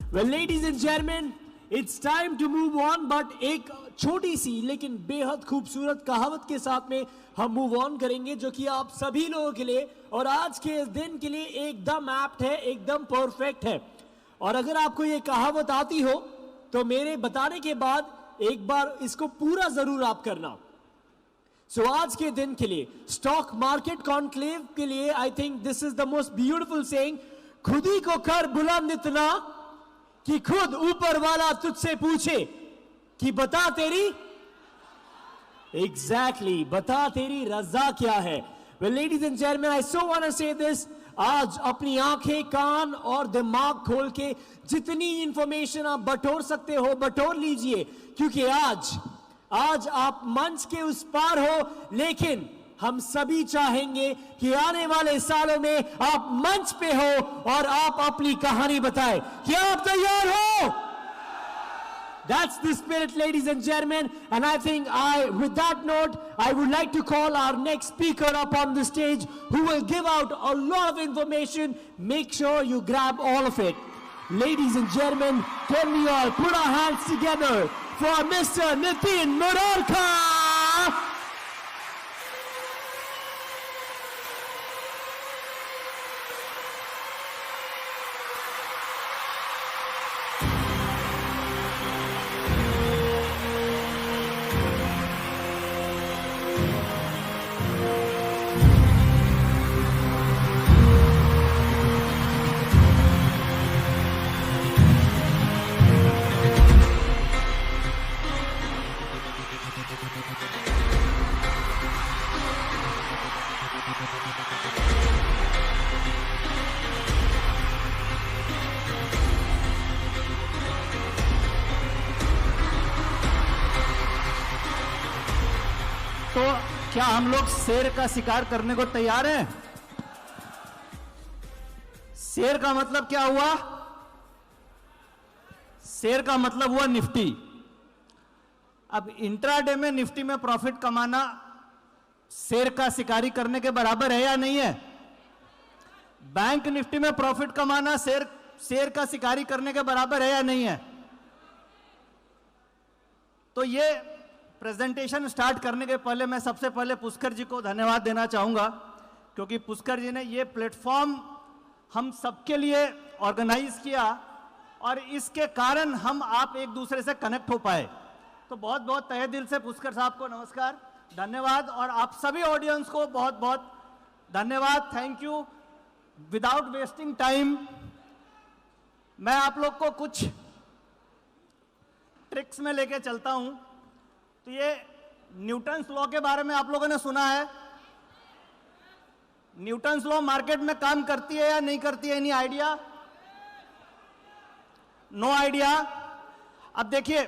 Well, ladies and gentlemen, it's time to move on, but एक छोटी सी लेकिन बेहद खूबसूरत कहावत के साथ में हम मूव ऑन करेंगे, जो कि आप सभी लोगों के लिए और आज के इस दिन के लिए एकदम एप्ट है, एकदम परफेक्ट है। और अगर आपको ये कहावत आती हो तो मेरे बताने के बाद एक बार इसको पूरा जरूर आप करना। सो आज के दिन के लिए स्टॉक मार्केट कॉन्क्लेव के लिए I think this is the most beautiful saying, खुद ही को कर बुलंद इतना कि खुद ऊपर वाला तुझसे पूछे कि बता तेरी एग्जैक्टली बता तेरी रजा क्या है। Well ladies and gentleman, I so want to say this, आज अपनी आंखें कान और दिमाग खोल के जितनी इंफॉर्मेशन आप बटोर सकते हो बटोर लीजिए, क्योंकि आज आप मंच के उस पार हो, लेकिन हम सभी चाहेंगे कि आने वाले सालों में आप मंच पे हो और आप अपनी कहानी बताएं। क्या आप तैयार हो? That's the spirit, ladies and gentlemen, and I think with that note, I would like to call our next speaker up on the stage, who will give out a lot of information. Make sure you grab all of it. Ladies and gentlemen, can we all put our hands together for Mr. Nitin Murarka? तो क्या हम लोग शेर का शिकार करने को तैयार हैं? शेर का मतलब क्या हुआ? शेर का मतलब हुआ निफ्टी। अब इंट्राडे में निफ्टी में प्रॉफिट कमाना शेर का शिकारी करने के बराबर है या नहीं है? बैंक निफ्टी में प्रॉफिट कमाना शेर का शिकारी करने के बराबर है या नहीं है? तो ये प्रेजेंटेशन स्टार्ट करने के पहले मैं सबसे पहले पुष्कर जी को धन्यवाद देना चाहूंगा, क्योंकि पुष्कर जी ने ये प्लेटफॉर्म हम सबके लिए ऑर्गेनाइज किया और इसके कारण हम आप एक दूसरे से कनेक्ट हो पाए। तो बहुत बहुत तहे दिल से पुष्कर साहब को नमस्कार, धन्यवाद, और आप सभी ऑडियंस को बहुत बहुत धन्यवाद, thank you. Without wasting time मैं आप लोग को कुछ ट्रिक्स में लेके चलता हूं। तो ये न्यूटन्स लॉ के बारे में आप लोगों ने सुना है? न्यूटन्स लॉ मार्केट में काम करती है या नहीं करती है? Any idea? No idea? अब देखिए,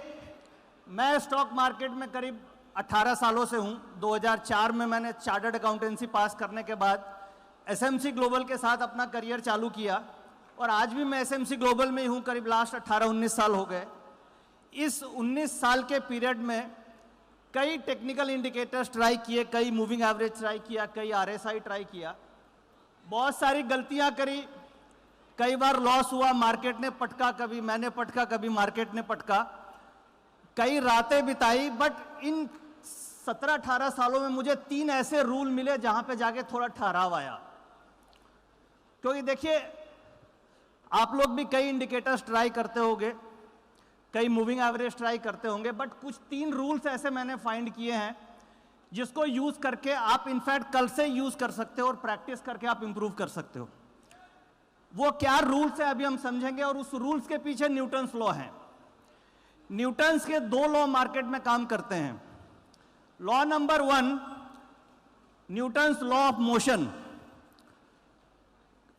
मैं स्टॉक मार्केट में करीब 18 सालों से हूं। 2004 में मैंने चार्टर्ड अकाउंटेंसी पास करने के बाद एसएमसी ग्लोबल के साथ अपना करियर चालू किया और आज भी मैं एसएमसी ग्लोबल में ही हूं। करीब लास्ट 18-19 साल हो गए। इस 19 साल के पीरियड में कई टेक्निकल इंडिकेटर्स ट्राई किए, कई मूविंग एवरेज ट्राई किया, कई आरएसआई ट्राई किया, बहुत सारी गलतियां करी, कई बार लॉस हुआ, मार्केट ने पटका, कभी मैंने पटका, कभी मार्केट ने पटका, कई रातें बिताई। बट इन 17-18 सालों में मुझे 3 ऐसे रूल मिले जहां पे जाके थोड़ा ठहराव आया। क्योंकि देखिए, आप लोग भी कई इंडिकेटर्स ट्राई करते होंगे, कई मूविंग एवरेज ट्राई करते होंगे, बट कुछ 3 रूल्स ऐसे मैंने फाइंड किए हैं जिसको यूज करके आप इनफैक्ट कल से यूज कर सकते हो और प्रैक्टिस करके आप इंप्रूव कर सकते हो। वो क्या रूल्स है अभी हम समझेंगे, और उस रूल्स के पीछे न्यूटन्स लॉ है। न्यूटन्स के 2 लॉ मार्केट में काम करते हैं। Law number 1, Newton's law of motion.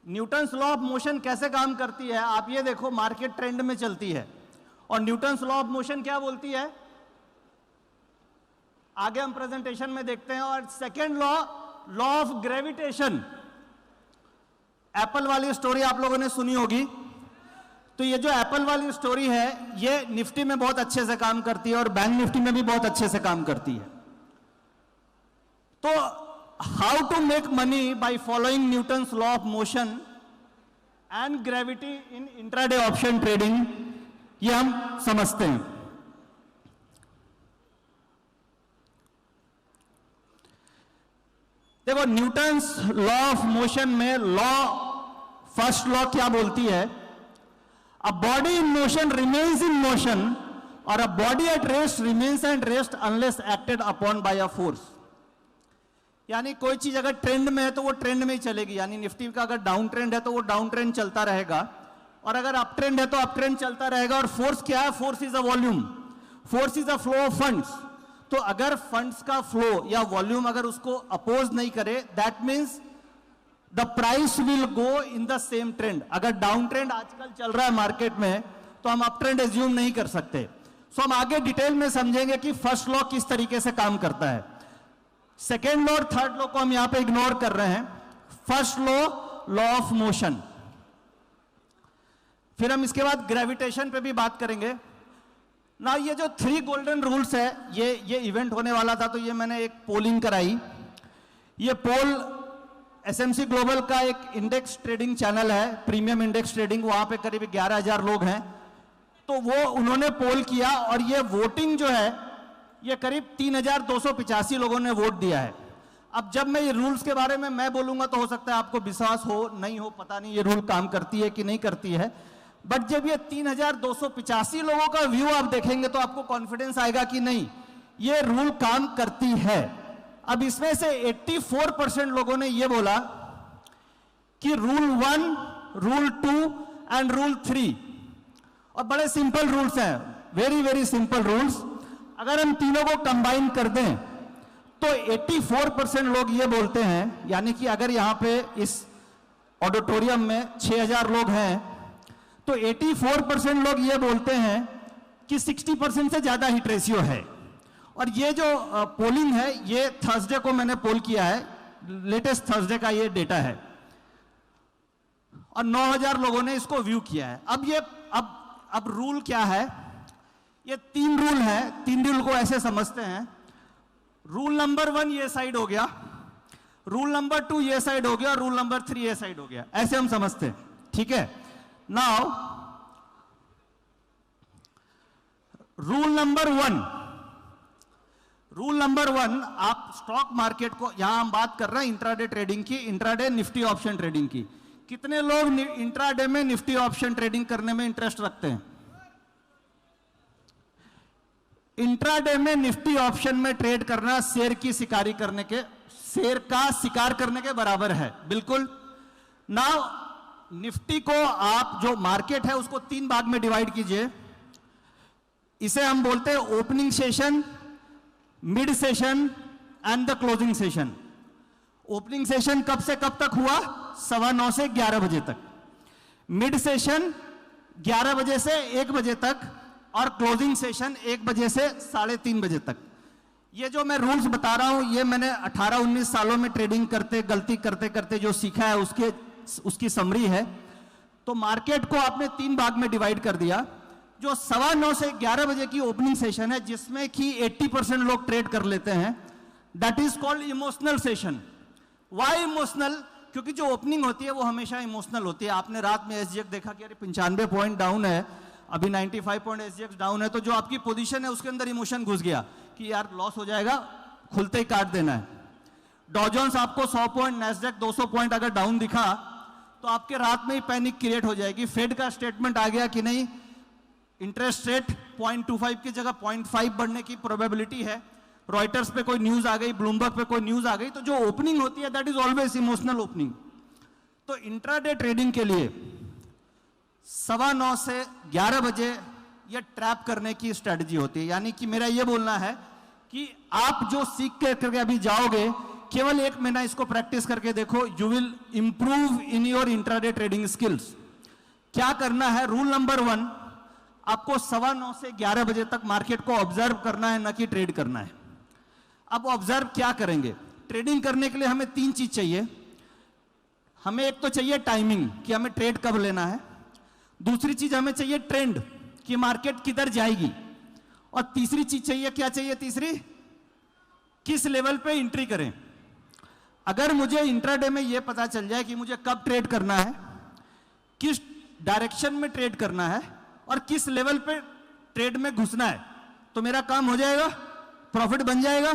Newton's law of motion कैसे काम करती है? आप ये देखो, मार्केट ट्रेंड में चलती है और न्यूटन्स लॉ ऑफ मोशन क्या बोलती है आगे हम प्रेजेंटेशन में देखते हैं। और second law of gravitation, Apple वाली स्टोरी आप लोगों ने सुनी होगी। तो ये जो एप्पल वाली स्टोरी है ये निफ्टी में बहुत अच्छे से काम करती है और बैंक निफ्टी में भी बहुत अच्छे से काम करती है। तो how to make money by following Newton's law of motion and gravity in intraday option trading, ये हम समझते हैं। देखो न्यूटन्स लॉ ऑफ मोशन में फर्स्ट लॉ क्या बोलती है? A body in motion remains in motion और a body at rest remains at rest unless acted upon by a force. यानी कोई चीज अगर ट्रेंड में है तो वो ट्रेंड में ही चलेगी, यानी निफ्टी का अगर डाउन ट्रेंड है तो वो डाउन ट्रेंड चलता रहेगा, और अगर अप ट्रेंड है तो अप ट्रेंड चलता रहेगा। और फोर्स क्या है? Force is a volume, force is a flow of funds. तो अगर फंड्स का फ्लो या वॉल्यूम अगर उसको अपोज नहीं करे, that means the price will go in the same trend. अगर डाउन ट्रेंड आजकल चल रहा है मार्केट में तो हम अप ट्रेंड एज्यूम नहीं कर सकते। सो हम आगे डिटेल में समझेंगे कि फर्स्ट लॉ किस तरीके से काम करता है। सेकेंड लॉ और थर्ड लॉ को हम यहां पे इग्नोर कर रहे हैं। First law of motion. फिर हम इसके बाद ग्रेविटेशन पे भी बात करेंगे ना। ये जो 3 गोल्डन रूल्स है, ये इवेंट होने वाला था तो ये मैंने एक पोलिंग कराई। ये पोल एसएमसी ग्लोबल का एक इंडेक्स ट्रेडिंग चैनल है, प्रीमियम इंडेक्स ट्रेडिंग, वहां पे करीब 11,000 लोग हैं। तो वो उन्होंने पोल किया और ये वोटिंग जो है ये करीब 3,285 लोगों ने वोट दिया है। अब जब मैं ये रूल्स के बारे में मैं बोलूंगा तो हो सकता है आपको विश्वास हो नहीं हो, पता नहीं ये रूल काम करती है कि नहीं करती है, बट जब ये 3,285 लोगों का व्यू आप देखेंगे तो आपको कॉन्फिडेंस आएगा कि नहीं ये रूल काम करती है। अब इसमें से 84% लोगों ने ये बोला कि रूल 1, रूल 2 एंड रूल 3, और बड़े सिंपल रूल्स हैं, वेरी वेरी सिंपल रूल्स। अगर हम तीनों को कंबाइन कर दें तो 84% लोग ये बोलते हैं, यानी कि अगर यहां पे इस ऑडिटोरियम में 6,000 लोग हैं तो 84% लोग ये बोलते हैं कि 60% से ज्यादा हिट रेशियो है। और ये जो पोलिंग है ये थर्सडे को मैंने पोल किया है, लेटेस्ट थर्सडे का ये डेटा है, और 9,000 लोगों ने इसको व्यू किया है। अब रूल क्या है? ये 3 रूल है, 3 रूल को ऐसे समझते हैं। रूल नंबर 1 ये साइड हो गया, रूल नंबर 2 ये साइड हो गया, और रूल नंबर 3 ये साइड हो गया, ऐसे हम समझते हैं, ठीक है। नाउ रूल नंबर 1, आप स्टॉक मार्केट को, यहां हम बात कर रहे हैं इंट्राडे ट्रेडिंग की, इंट्राडे निफ्टी ऑप्शन ट्रेडिंग की। कितने लोग इंट्राडे में निफ्टी ऑप्शन ट्रेडिंग करने में इंटरेस्ट रखते हैं? इंट्राडे में निफ्टी ऑप्शन में ट्रेड करना शेर का शिकार करने के बराबर है, बिल्कुल। नाउ निफ्टी को आप जो मार्केट है उसको 3 भाग में डिवाइड कीजिए। इसे हम बोलते हैं opening session, mid session and the closing session. Opening session कब से कब तक हुआ? 9:15 से 11 बजे तक। मिड सेशन 11 बजे से 1 बजे तक, और क्लोजिंग सेशन 1 बजे से 3:30 बजे तक। ये जो मैं रूल्स बता रहा हूं ये मैंने 18-19 सालों में ट्रेडिंग करते गलती करते करते जो सीखा है उसकी समरी है। तो मार्केट को आपने 3 भाग में डिवाइड कर दिया। जो 9:15 से 11 बजे की ओपनिंग सेशन है जिसमें कि 80% लोग ट्रेड कर लेते हैं, that is called emotional session. Why emotional? क्योंकि जो ओपनिंग होती है वो हमेशा इमोशनल होती है। आपने रात में एसजीएक्स देखा कि अरे 95 पॉइंट डाउन है, अभी 95 पॉइंट एसजीएक्स डाउन है, तो जो आपकी पोजीशन है उसके अंदर इमोशन घुस गया कि यार लॉस हो जाएगा, खुलते ही काट देना है। डॉ जोन्स आपको 100 पॉइंट, नैस्डैक 200 पॉइंट अगर डाउन दिखा तो आपके रात में ही पैनिक क्रिएट हो जाएगी। फेड का स्टेटमेंट आ गया कि नहीं इंटरेस्ट रेट 0.25 की जगह 0.5 बढ़ने की प्रोबेबिलिटी है, रॉयटर्स पे कोई न्यूज आ गई, ब्लूमबर्ग पे कोई न्यूज आ गई, तो जो ओपनिंग होती है that is always emotional opening. तो इंट्राडे ट्रेडिंग के लिए 9:15 से 11 बजे ये ट्रैप करने की स्ट्रेटजी होती है। यानी कि मेरा ये बोलना है कि आप जो सीख करके अभी जाओगे, केवल 1 महीना इसको प्रैक्टिस करके देखो, you will improve in your intraday trading skills. क्या करना है? रूल नंबर 1, आपको 9:15 से 11 बजे तक मार्केट को ऑब्जर्व करना है, न कि ट्रेड करना है। अब ऑब्जर्व क्या करेंगे? ट्रेडिंग करने के लिए हमें 3 चीज चाहिए। हमें एक तो चाहिए टाइमिंग कि हमें ट्रेड कब लेना है, दूसरी चीज हमें चाहिए ट्रेंड कि मार्केट किधर जाएगी, और तीसरी चीज चाहिए, क्या चाहिए तीसरी? किस लेवल पे एंट्री करें। अगर मुझे इंट्राडे में यह पता चल जाए कि मुझे कब ट्रेड करना है, किस डायरेक्शन में ट्रेड करना है और किस लेवल पे ट्रेड में घुसना है, तो मेरा काम हो जाएगा, प्रॉफिट बन जाएगा।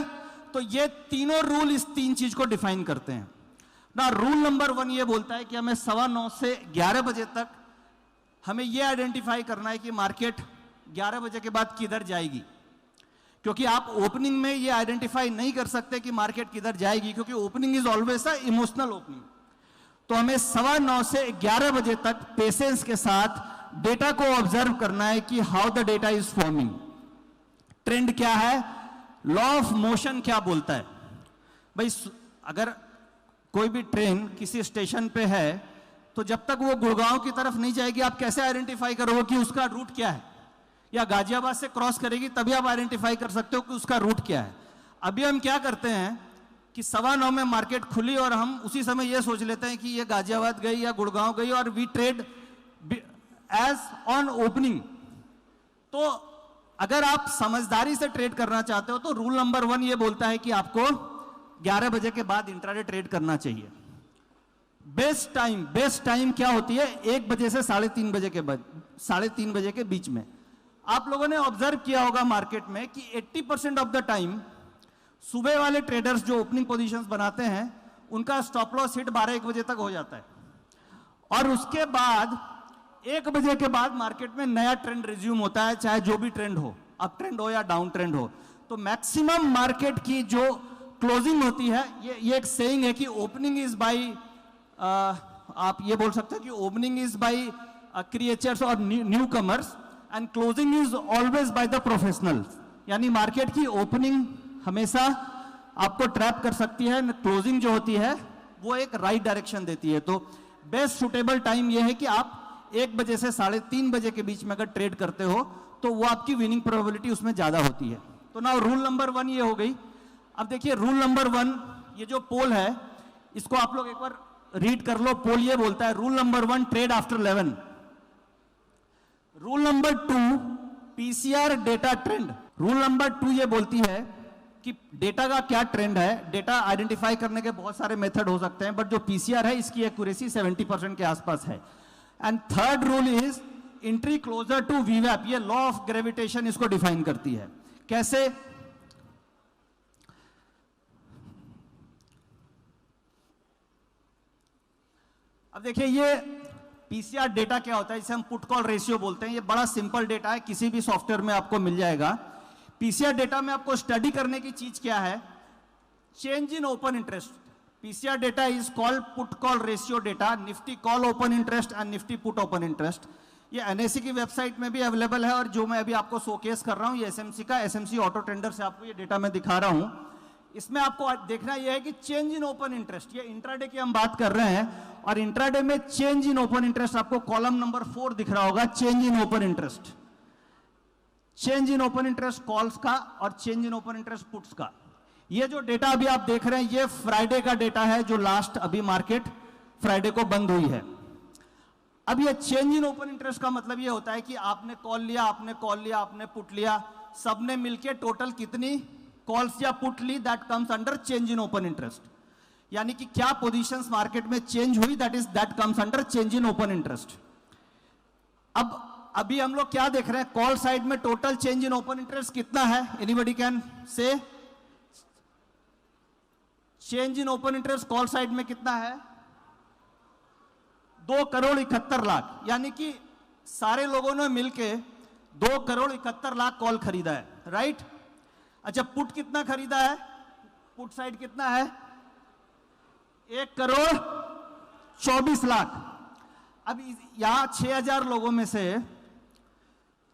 तो ये तीनों रूल इस तीन चीज को डिफाइन करते हैं ना। रूल नंबर 1 ये बोलता है कि हमें 9:15 से 11 बजे तक हमें ये आइडेंटिफाई करना है कि मार्केट 11 बजे के बाद किधर जाएगी, क्योंकि आप ओपनिंग में ये आइडेंटिफाई नहीं कर सकते कि मार्केट किधर जाएगी, क्योंकि opening is always a emotional opening. तो हमें 9:15 से 11 बजे तक पेशेंस के साथ डेटा को ऑब्जर्व करना है कि how the data is forming, trend क्या है, लॉ ऑफ मोशन क्या बोलता है। भाई अगर कोई भी ट्रेन किसी स्टेशन पे है तो जब तक वो गुड़गांव की तरफ नहीं जाएगी आप कैसे आइडेंटिफाई करोगे कि उसका रूट क्या है, या गाजियाबाद से क्रॉस करेगी तभी आप आइडेंटिफाई कर सकते हो कि उसका रूट क्या है। अभी हम क्या करते हैं कि 9:15 में मार्केट खुली और हम उसी समय ये सोच लेते हैं कि ये गाजियाबाद गई या गुड़गांव गई और we trade as on opening. तो अगर आप समझदारी से ट्रेड करना चाहते हो तो रूल नंबर 1 ये बोलता है कि आपको 11 बजे के बाद इंट्राडे ट्रेड करना चाहिए। बेस्ट टाइम क्या होती है, 1 बजे से 3:30 बजे के बाद, 3:30 बजे के बीच में। आप लोगों ने ऑब्जर्व किया होगा मार्केट में कि 80% ऑफ द टाइम सुबह वाले ट्रेडर्स जो ओपनिंग पोजीशंस बनाते हैं उनका स्टॉप लॉस हिट 12-1 बजे तक हो जाता है, और उसके बाद 1 बजे के बाद मार्केट में नया ट्रेंड रिज्यूम होता है, चाहे जो भी ट्रेंड हो, अप ट्रेंड हो या डाउन ट्रेंड हो। तो मैक्सिमम मार्केट की जो क्लोजिंग होती है, ये एक सेइंग है कि ओपनिंग इज बाय, आप ये बोल सकते हो कि ओपनिंग इज बाय क्रिएचर्स और new commerce and closing is always by the professionals. यानी मार्केट की ओपनिंग हमेशा आपको ट्रैप कर सकती है, क्लोजिंग जो होती है वो एक राइट डायरेक्शन देती है। तो बेस्ट सुटेबल टाइम ये है कि आप 1 बजे से 3:30 बजे के बीच में अगर ट्रेड करते हो तो वो आपकी विनिंग प्रोबेबिलिटी उसमें ज्यादा होती है। तो नाउ रूल नंबर 1 ये हो गई। अब देखिए रूल नंबर 1, ये जो पोल है इसको आप लोग एक बार रीड कर लो। पोल ये बोलता है, rule number 1 trade after 11, rule number 2 PCR data trend. Rule number 2 ये बोलती है कि डेटा का क्या ट्रेंड है। डेटा आइडेंटिफाई करने के बहुत सारे मेथड हो सकते हैं, बट जो पीसीआर है इसकी एक्यूरेसी 70% के आसपास है। And third rule is entry closer to वीवैप। ये लॉ ऑफ ग्रेविटेशन इसको डिफाइन करती है। कैसे? अब देखिए ये पीसीआर डेटा क्या होता है, जिसे हम पुट कॉल रेशियो बोलते हैं। ये बड़ा सिंपल डेटा है, किसी भी सॉफ्टवेयर में आपको मिल जाएगा। पीसीआर डेटा में आपको स्टडी करने की चीज क्या है, change in open interest. PCR data is called put call ratio data, Nifty call open interest and Nifty put open interest. ये एनएससी की वेबसाइट में भी अवेलेबल है, और जो मैं अभी आपको शोकेस कर रहा हूं ये एसएमसी का, एसएमसी ऑटो ट्रेंडर से आपको ये डेटा मैं दिखा रहा हूं। इसमें आपको देखना यह है कि चेंज इन ओपन इंटरेस्ट, ये इंट्राडे की हम बात कर रहे हैं, और इंट्राडे में चेंज इन ओपन इंटरेस्ट आपको कॉलम नंबर 4 दिख रहा होगा, change in open interest. Change in open interest calls का और change in open interest puts का। ये जो डेटा अभी आप देख रहे हैं ये फ्राइडे का डेटा है, जो लास्ट अभी मार्केट फ्राइडे को बंद हुई है। अब ये चेंज इन ओपन इंटरेस्ट का मतलब ये होता है कि आपने कॉल लिया, आपने कॉल लिया, आपने पुट लिया, सबने मिलके टोटल कितनी कॉल्स या पुट ली, that comes under change in open interest. यानी कि क्या पोजीशंस मार्केट में चेंज हुई, that comes under change in open interest. अब अभी हम लोग क्या देख रहे हैं, कॉल साइड में total change in open interest कितना है, anybody can say? Change in open interest call side में कितना है? 2,71,00,000। यानी कि सारे लोगों ने मिलके 2,71,00,000 कॉल खरीदा है, राइट? अच्छा, पुट कितना खरीदा है? पुट साइड कितना है? 1,24,00,000। अब यहां 6,000 लोगों में से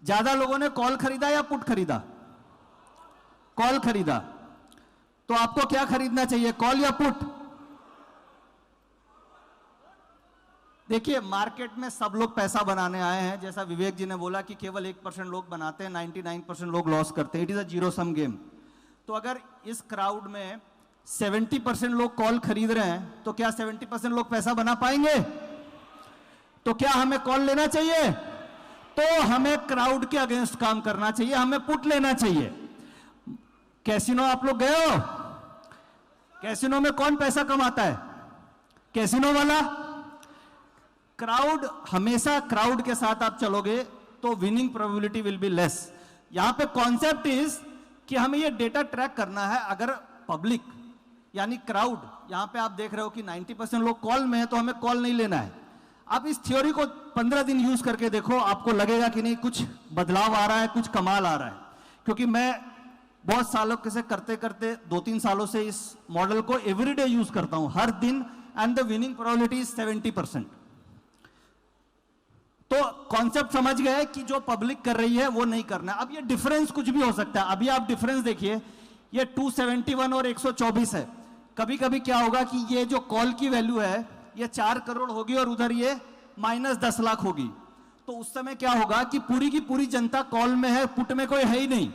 ज्यादा लोगों ने कॉल खरीदा या पुट खरीदा? कॉल खरीदा। तो आपको क्या खरीदना चाहिए, कॉल या पुट? देखिए मार्केट में सब लोग पैसा बनाने आए हैं, जैसा विवेक जी ने बोला कि केवल 1% लोग बनाते हैं, 99% लोग लॉस करते हैं। It is a zero sum game. तो अगर इस क्राउड में 70% लोग कॉल खरीद रहे हैं तो क्या 70% लोग पैसा बना पाएंगे? तो क्या हमें कॉल लेना चाहिए? तो हमें क्राउड के अगेंस्ट काम करना चाहिए, हमें पुट लेना चाहिए। कैसीनो आप लोग गए हो? कैसीनो में कौन पैसा कमाता है? कैसीनो वाला। क्राउड, हमेशा क्राउड के साथ आप चलोगे तो winning probability will be less. यहां पे कॉन्सेप्ट इज कि हमें ये डेटा ट्रैक करना है। अगर पब्लिक यानी क्राउड, यहां पे आप देख रहे हो कि 90% लोग कॉल में है, तो हमें कॉल नहीं लेना है। आप इस थ्योरी को 15 दिन यूज करके देखो, आपको लगेगा कि नहीं कुछ बदलाव आ रहा है, कुछ कमाल आ रहा है। क्योंकि मैं बहुत सालों से करते करते 2-3 सालों से इस मॉडल को एवरीडे यूज करता हूं, हर दिन, and the winning probability is 70%। तो कॉन्सेप्ट समझ गए कि जो पब्लिक कर रही है वो नहीं करना है। अब ये डिफरेंस कुछ भी हो सकता है। अभी आप डिफरेंस देखिए, ये 271 और 124 है। कभी कभी क्या होगा कि ये जो कॉल की वैल्यू है ये 4 करोड़ होगी और उधर ये -10 लाख होगी। तो उस समय क्या होगा कि पूरी की पूरी जनता कॉल में है, पुट में कोई है ही नहीं।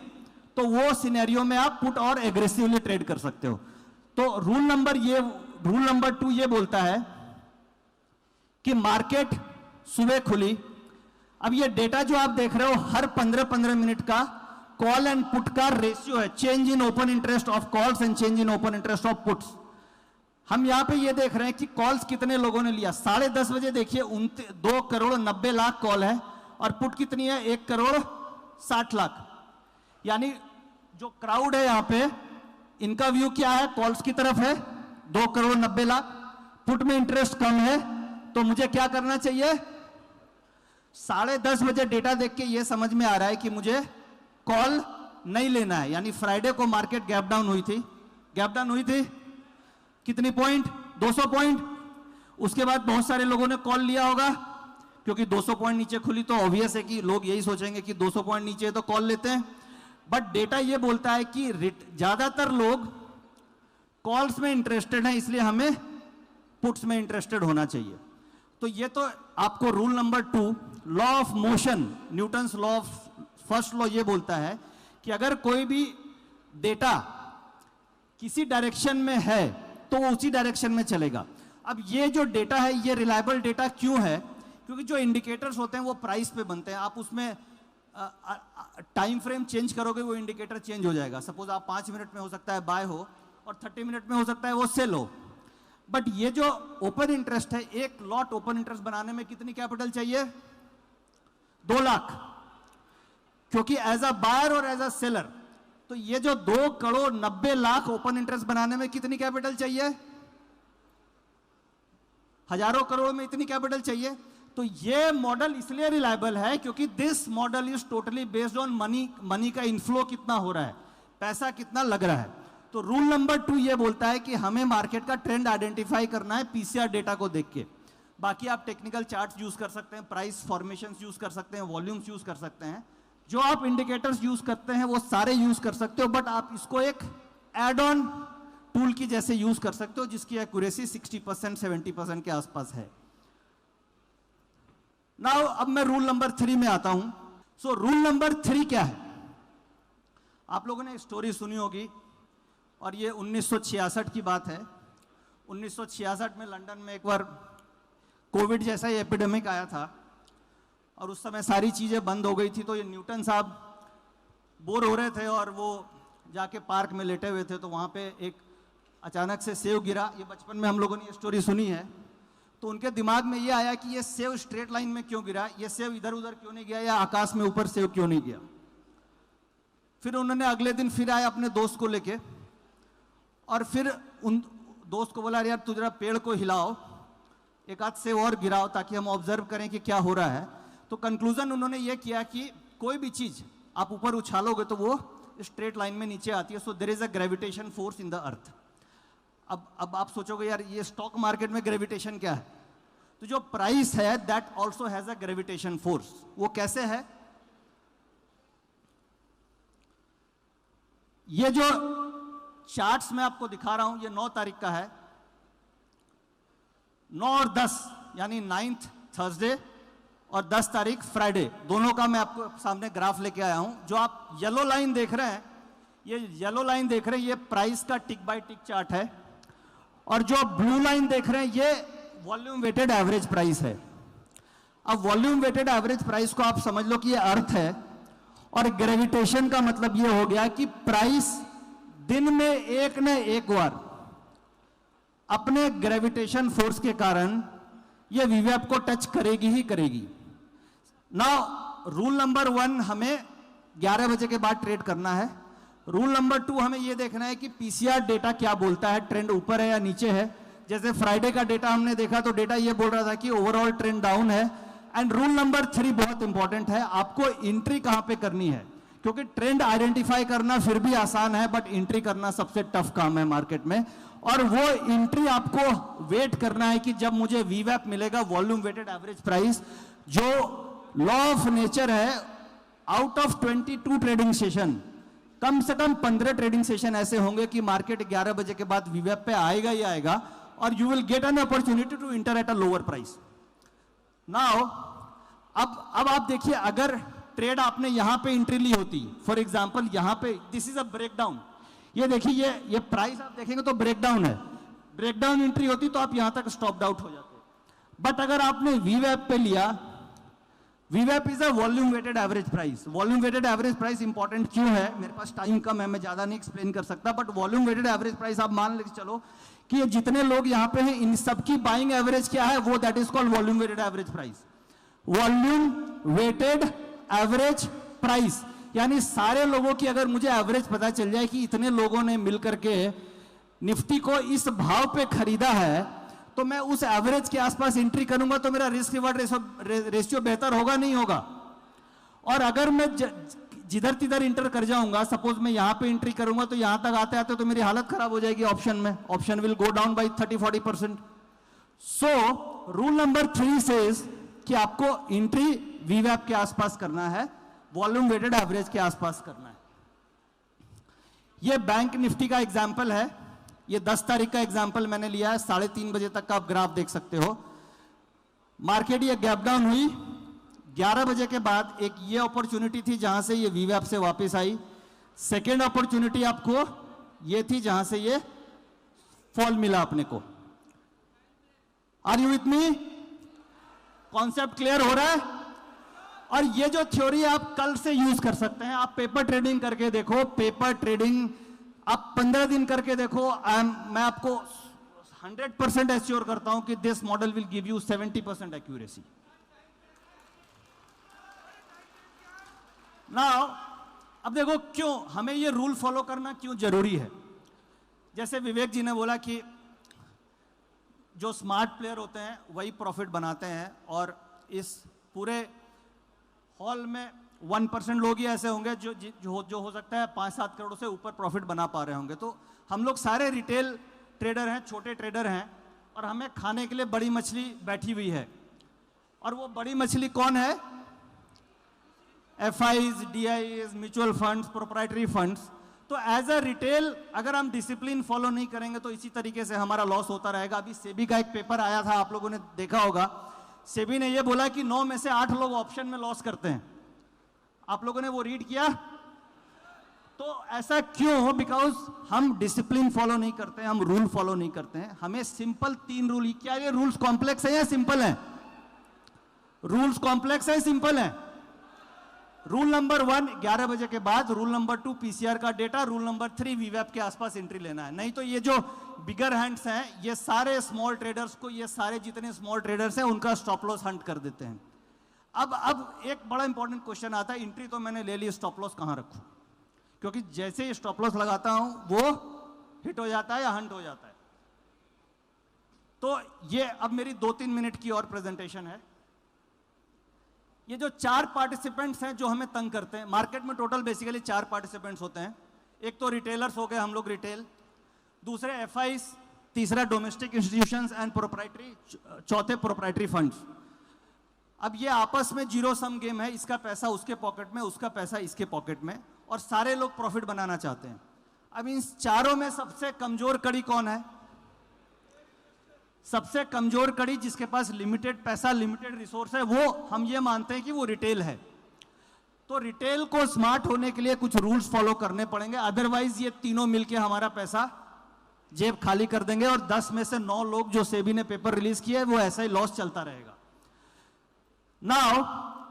तो वो सिनेरियो में आप पुट और एग्रेसिवली ट्रेड कर सकते हो। तो रूल नंबर 2 ये बोलता है कि मार्केट सुबह खुली। अब ये डेटा जो आप देख रहे हो, हर 15-15 मिनट का कॉल एंड पुट का रेशियो है, change in open interest of calls and change in open interest of puts. हम यहां पे ये देख रहे हैं कि कॉल्स कितने लोगों ने लिया। 10:30 बजे देखिए 2 करोड़ 90 लाख कॉल है, और पुट कितनी है, 1 करोड़ 60 लाख। यानी जो क्राउड है यहां पे, इनका व्यू क्या है, कॉल्स की तरफ है, 2 करोड़ 90 लाख, पुट में इंटरेस्ट कम है। तो मुझे क्या करना चाहिए, 10:30 बजे डेटा देख के ये समझ में आ रहा है कि मुझे कॉल नहीं लेना है। यानी फ्राइडे को मार्केट गैप डाउन हुई थी, कितनी पॉइंट, 200 पॉइंट। उसके बाद बहुत सारे लोगों ने कॉल लिया होगा, क्योंकि 200 पॉइंट नीचे खुली तो ऑब्वियस है कि लोग यही सोचेंगे कि 200 पॉइंट नीचे है तो कॉल लेते हैं। बट डेटा ये बोलता है कि ज्यादातर लोग कॉल्स में इंटरेस्टेड हैं, इसलिए हमें पुट्स में इंटरेस्टेड होना चाहिए। तो ये तो आपको rule number 2, law of motion, Newton's law of first law ये बोलता है कि अगर कोई भी डेटा किसी डायरेक्शन में है तो वो उसी डायरेक्शन में चलेगा। अब ये जो डेटा है ये रिलायबल डेटा क्यों है, क्योंकि जो इंडिकेटर्स होते हैं वो प्राइस पे बनते हैं। आप उसमें टाइम फ्रेम चेंज करोगे वो इंडिकेटर चेंज हो जाएगा। सपोज आप 5 मिनट में हो सकता है बाय हो, और 30 मिनट में हो सकता है वो सेल हो। बट ये जो ओपन इंटरेस्ट है, एक लॉट ओपन इंटरेस्ट बनाने में कितनी कैपिटल चाहिए, 2 लाख। क्योंकि एज अ बायर और एज अ सेलर, तो ये जो 2 करोड़ 90 लाख ओपन इंटरेस्ट बनाने में कितनी कैपिटल चाहिए, हजारों करोड़ में इतनी कैपिटल चाहिए। तो ये मॉडल इसलिए रिलायबल है क्योंकि this model is totally based on money का इनफ्लो कितना हो रहा है, पैसा कितना लग रहा है। तो रूल नंबर 2 ये बोलता है कि हमें मार्केट का ट्रेंड आइडेंटिफाई करना है पीसीआर डेटा को देख के। बाकी आप टेक्निकल चार्ट्स यूज कर सकते हैं, प्राइस फॉर्मेशंस यूज कर सकते हैं, वॉल्यूम्स यूज कर सकते हैं, जो आप इंडिकेटर्स यूज करते हैं वो सारे यूज कर सकते हो। बट आप इसको एक एड ऑन टूल की जैसे यूज कर सकते हो, जिसकी एक्यूरेसी 60% 70% के आसपास है। नाउ अब मैं रूल नंबर 3 में आता हूं। सो रूल नंबर 3 क्या है, आप लोगों ने स्टोरी सुनी होगी, और ये 1966 की बात है। 1966 में लंदन में एक बार कोविड जैसा ही एपिडेमिक आया था, और उस समय सारी चीजें बंद हो गई थी। तो ये न्यूटन साहब बोर हो रहे थे और वो जाके पार्क में लेटे हुए थे, तो वहां पे एक अचानक से सेव गिरा। ये बचपन में हम लोगों ने ये स्टोरी सुनी है। तो उनके दिमाग में ये आया कि ये सेव स्ट्रेट लाइन में क्यों गिरा, ये सेव इधर उधर क्यों नहीं गया, या आकाश में ऊपर सेव क्यों नहीं गया। फिर उन्होंने अगले दिन फिर आए अपने दोस्त को लेके, और फिर उन दोस्त को बोला, यार तू जरा पेड़ को हिलाओ, एक आध सेव और गिराओ ताकि हम ऑब्जर्व करें कि क्या हो रहा है। तो कंक्लूजन उन्होंने ये किया कि कोई भी चीज आप ऊपर उछालोगे तो वो स्ट्रेट लाइन में नीचे आती है। So there is a gravitation force in the earth. अब आप सोचोगे यार ये स्टॉक मार्केट में ग्रेविटेशन क्या है, तो जो प्राइस है that also has a gravitation force. वो कैसे है, ये जो चार्ट्स मैं आपको दिखा रहा हूं, ये 9 तारीख का है। 9 और 10 यानी 9th थर्सडे और 10 तारीख फ्राइडे, दोनों का मैं आपको सामने ग्राफ लेके आया हूं। जो आप येलो लाइन देख रहे हैं, ये येलो लाइन देख रहे हैं, ये प्राइस का टिक बाय टिक चार्ट है, और जो ब्लू लाइन देख रहे हैं ये वॉल्यूम वेटेड एवरेज प्राइस है। अब वॉल्यूम वेटेड एवरेज प्राइस को आप समझ लो कि ये अर्थ है, और ग्रेविटेशन का मतलब ये हो गया कि प्राइस दिन में एक न एक बार अपने ग्रेविटेशन फोर्स के कारण ये वीवैप को टच करेगी ही करेगी। नाउ रूल नंबर 1 हमें 11 बजे के बाद ट्रेड करना है। रूल नंबर 2 हमें यह देखना है कि पीसीआर डेटा क्या बोलता है, ट्रेंड ऊपर है या नीचे है। जैसे फ्राइडे का डेटा हमने देखा तो डेटा यह बोल रहा था कि ओवरऑल ट्रेंड डाउन है। एंड रूल नंबर 3 बहुत इंपॉर्टेंट है, आपको एंट्री कहां पे करनी है, क्योंकि ट्रेंड आइडेंटिफाई करना फिर भी आसान है, बट एंट्री करना सबसे टफ काम है मार्केट में। और वो एंट्री आपको वेट करना है कि जब मुझे वीवैप मिलेगा, वॉल्यूम वेटेड एवरेज प्राइस, जो लॉ ऑफ नेचर है, आउट ऑफ 22 ट्रेडिंग सेशन कम से कम 15 ट्रेडिंग सेशन ऐसे होंगे कि मार्केट 11 बजे के बाद वीवैप पे आएगा ही आएगा, और you will get an opportunity to enter at a lower price. Now अब आप देखिए, अगर ट्रेड आपने यहां पे एंट्री ली होती, फॉर एग्जांपल यहां पे, दिस इज अ ब्रेकडाउन, ये देखिए ये प्राइस आप देखेंगे तो ब्रेकडाउन है, ब्रेकडाउन एंट्री होती तो आप यहां तक स्टॉप आउट हो जाते। बट अगर आपने वीवैप पे लिया, वीवैप is a volume weighted average price. Volume weighted average price important क्यों है, मेरे पास टाइम कम है, मैं ज्यादा नहीं एक्सप्लेन कर सकता, but volume weighted average price आप मान लेके चलो कि ये जितने लोग यहां पे हैं इन सबकी बाइंग एवरेज क्या है, वो that is called volume weighted average price. Volume weighted average price यानी सारे लोगों की अगर मुझे एवरेज पता चल जाए कि इतने लोगों ने मिलकर के निफ्टी को इस भाव पे खरीदा है, तो मैं उस एवरेज के आसपास एंट्री करूंगा तो मेरा रिस्क रिवार्ड रेशियो बेहतर होगा नहीं होगा। और अगर मैं जिधर तिधर इंटर कर जाऊंगा, सपोज मैं यहां पे एंट्री करूंगा तो यहां तक आते आते तो मेरी हालत खराब हो जाएगी ऑप्शन में, option will go down by 30-40%। So rule number 3 says कि आपको एंट्री वीवैप के आसपास करना है, वॉल्यूम वेटेड एवरेज के आसपास करना है। यह बैंक निफ्टी का एग्जाम्पल है, ये 10 तारीख का एग्जाम्पल मैंने लिया है, 3:30 बजे तक का आप ग्राफ देख सकते हो। मार्केट ये गैप डाउन हुई, 11 बजे के बाद एक ये अपॉर्चुनिटी थी जहां से ये वीवैप से वापस आई। सेकेंड अपॉर्चुनिटी आपको ये थी जहां से ये फॉल मिला अपने को। Are you with me? Concept clear हो रहा है? और ये जो थ्योरी आप कल से यूज कर सकते हैं, आप पेपर ट्रेडिंग करके देखो, पेपर ट्रेडिंग आप 15 दिन करके देखो, मैं आपको 100% एश्योर करता हूं कि this model will give you 70% accuracy. Now अब देखो क्यों हमें ये रूल फॉलो करना क्यों जरूरी है। जैसे विवेक जी ने बोला कि जो स्मार्ट प्लेयर होते हैं वही प्रॉफिट बनाते हैं, और इस पूरे हॉल में 1% लोग ही ऐसे होंगे जो हो सकता है 5-7 करोड़ से ऊपर प्रॉफिट बना पा रहे होंगे। तो हम लोग सारे रिटेल ट्रेडर हैं, छोटे ट्रेडर हैं, और हमें खाने के लिए बड़ी मछली बैठी हुई है। और वो बड़ी मछली कौन है? FIs, DIs, mutual funds, proprietary funds. तो एज अ रिटेल अगर हम डिसिप्लिन फॉलो नहीं करेंगे तो इसी तरीके से हमारा लॉस होता रहेगा। अभी सेबी का एक पेपर आया था, आप लोगों ने देखा होगा। सेबी ने यह बोला कि 9 में से 8 लोग ऑप्शन में लॉस करते हैं। आप लोगों ने वो रीड किया? तो ऐसा क्यों हो? बिकॉज हम डिसिप्लिन फॉलो नहीं करते हैं, हम रूल फॉलो नहीं करते हैं। हमें सिंपल 3 रूल, क्या ये रूल्स कॉम्प्लेक्स है या सिंपल है? रूल्स कॉम्प्लेक्स है, सिंपल है। रूल नंबर 1 11 बजे के बाद, रूल नंबर 2 पीसीआर का डेटा, रूल नंबर 3 वीवैप के आसपास एंट्री लेना है। नहीं तो ये जो बिगर हैंड्स हैं, ये सारे स्मॉल ट्रेडर्स को, ये सारे जितने स्मॉल ट्रेडर्स हैं उनका स्टॉप लॉस हंट कर देते हैं। अब एक बड़ा इंपॉर्टेंट क्वेश्चन आता है, एंट्री तो मैंने ले ली, स्टॉप लॉस कहां रखूं? क्योंकि जैसे ही स्टॉप लॉस लगाता हूं वो हिट हो जाता है या हंट हो जाता है। तो ये अब मेरी 2-3 मिनट की और प्रेजेंटेशन है। ये जो 4 पार्टिसिपेंट्स हैं जो हमें तंग करते हैं मार्केट में, टोटल बेसिकली 4 पार्टिसिपेंट्स होते हैं। एक तो रिटेलर्स हो गए, हम लोग रिटेल, दूसरे FIs, तीसरा डोमेस्टिक इंस्टीट्यूशंस एंड प्रोप्राइटरी, चौथे प्रोप्राइटरी फंड्स। अब ये आपस में जीरो सम गेम है, इसका पैसा उसके पॉकेट में, उसका पैसा इसके पॉकेट में, और सारे लोग प्रॉफिट बनाना चाहते हैं। अब इन चारों में सबसे कमजोर कड़ी कौन है? सबसे कमजोर कड़ी जिसके पास लिमिटेड पैसा, लिमिटेड रिसोर्स है, वो हम ये मानते हैं कि वो रिटेल है। तो रिटेल को स्मार्ट होने के लिए कुछ रूल्स फॉलो करने पड़ेंगे, अदरवाइज ये तीनों मिलके हमारा पैसा जेब खाली कर देंगे, और 10 में से 9 लोग जो सेबी ने पेपर रिलीज किया है वो ऐसा ही लॉस चलता रहेगा। नाउ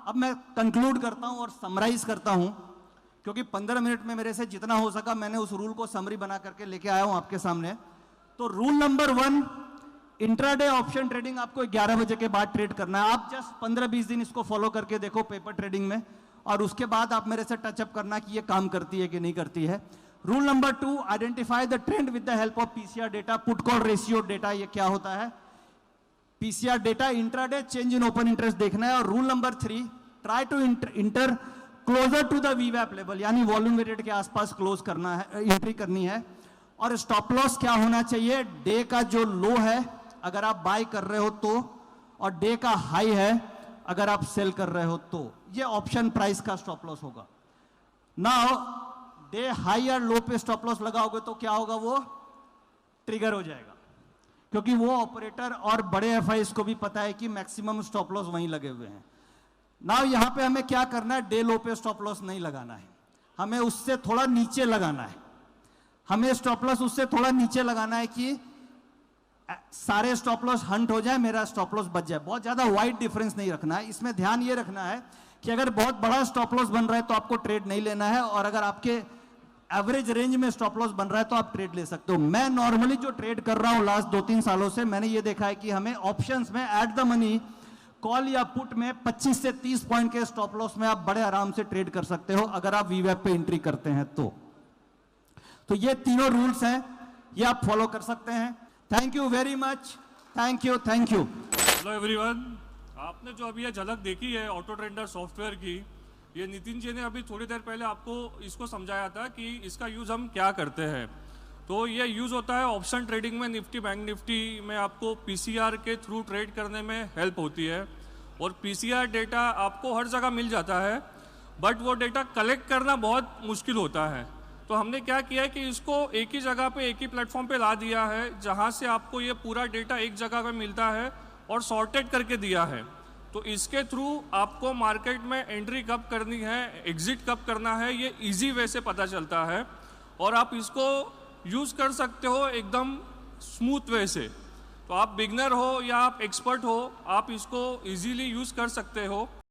अब मैं कंक्लूड करता हूं और समराइज करता हूं, क्योंकि 15 मिनट में मेरे से जितना हो सका मैंने उस रूल को समरी बना करके लेके आया हूं आपके सामने। तो rule number 1, intraday option trading आपको 11 बजे के बाद ट्रेड करना है। आप जस्ट 15-20 दिन इसको फॉलो करके देखो पेपर ट्रेडिंग में, और उसके बाद आप मेरे से टचअप करना कि ये काम करती है कि नहीं करती है। Rule number 2, identify the trend with the help of PCR data, put call ratio data. ये क्या होता है? PCR data intraday change in open interest देखना है। और rule number 3, try to enter closer to the वीवैप लेवल, यानी volume weighted के आसपास क्लोज करना है, एंट्री करनी है। और स्टॉप लॉस क्या होना चाहिए? डे का जो लो है अगर आप बाय कर रहे हो तो, और डे का हाई है अगर आप सेल कर रहे हो तो। ये ऑप्शन प्राइस का स्टॉप लॉस होगा। नाउ डे हाई और लो पे स्टॉप लॉस लगाओगे तो क्या होगा? वो ट्रिगर हो जाएगा, क्योंकि वो ऑपरेटर और बड़े एफआईएस को भी पता है कि मैक्सिमम स्टॉप लॉस वहीं लगे हुए हैं। नाउ यहां पे हमें क्या करना है? डे लो पे स्टॉप लॉस नहीं लगाना है, हमें उससे थोड़ा नीचे लगाना है। हमें स्टॉप लॉस उससे थोड़ा नीचे लगाना है कि सारे स्टॉप लॉस हंट हो जाए, मेरा स्टॉप लॉस बच जाए। बहुत ज्यादा वाइड डिफरेंस नहीं रखना है। इसमें ध्यान ये रखना है कि अगर बहुत बड़ा स्टॉप लॉस बन रहा है तो आपको ट्रेड नहीं लेना है, और अगर आपके एवरेज रेंज में स्टॉप लॉस बन रहा है तो आप ट्रेड ले सकते हो। मैं नॉर्मली जो ट्रेड कर रहा हूं लास्ट 2-3 सालों से, मैंने ये देखा है कि हमें ऑप्शंस में एट द मनी कॉल या पुट में 25 से 30 पॉइंट के स्टॉप लॉस में आप बड़े आराम से ट्रेड कर सकते हो अगर आप वीवैप पे एंट्री करते हैं तो ये तीनों रूल्स हैं, ये आप फॉलो कर सकते हैं। Thank you very much. Thank you. Hello everyone, आपने जो अभी ये झलक देखी है ऑटो ट्रेडर सॉफ्टवेयर की, ये नितिन जी ने अभी थोड़ी देर पहले आपको इसको समझाया था कि इसका यूज़ हम क्या करते हैं। तो ये यूज़ होता है ऑप्शन ट्रेडिंग में, निफ्टी बैंक निफ्टी में आपको पीसीआर के थ्रू ट्रेड करने में हेल्प होती है। और पीसीआर डेटा आपको हर जगह मिल जाता है, बट वो डेटा कलेक्ट करना बहुत मुश्किल होता है। तो हमने क्या किया है कि इसको एक ही जगह पे, एक ही प्लेटफॉर्म पे ला दिया है, जहाँ से आपको ये पूरा डेटा एक जगह पे मिलता है और सॉर्टेड करके दिया है। तो इसके थ्रू आपको मार्केट में एंट्री कब करनी है, एग्जिट कब करना है, ये इजी वे से पता चलता है, और आप इसको यूज़ कर सकते हो एकदम स्मूथ वे से। तो आप बिगनर हो या आप एक्सपर्ट हो, आप इसको इजीली यूज़ कर सकते हो।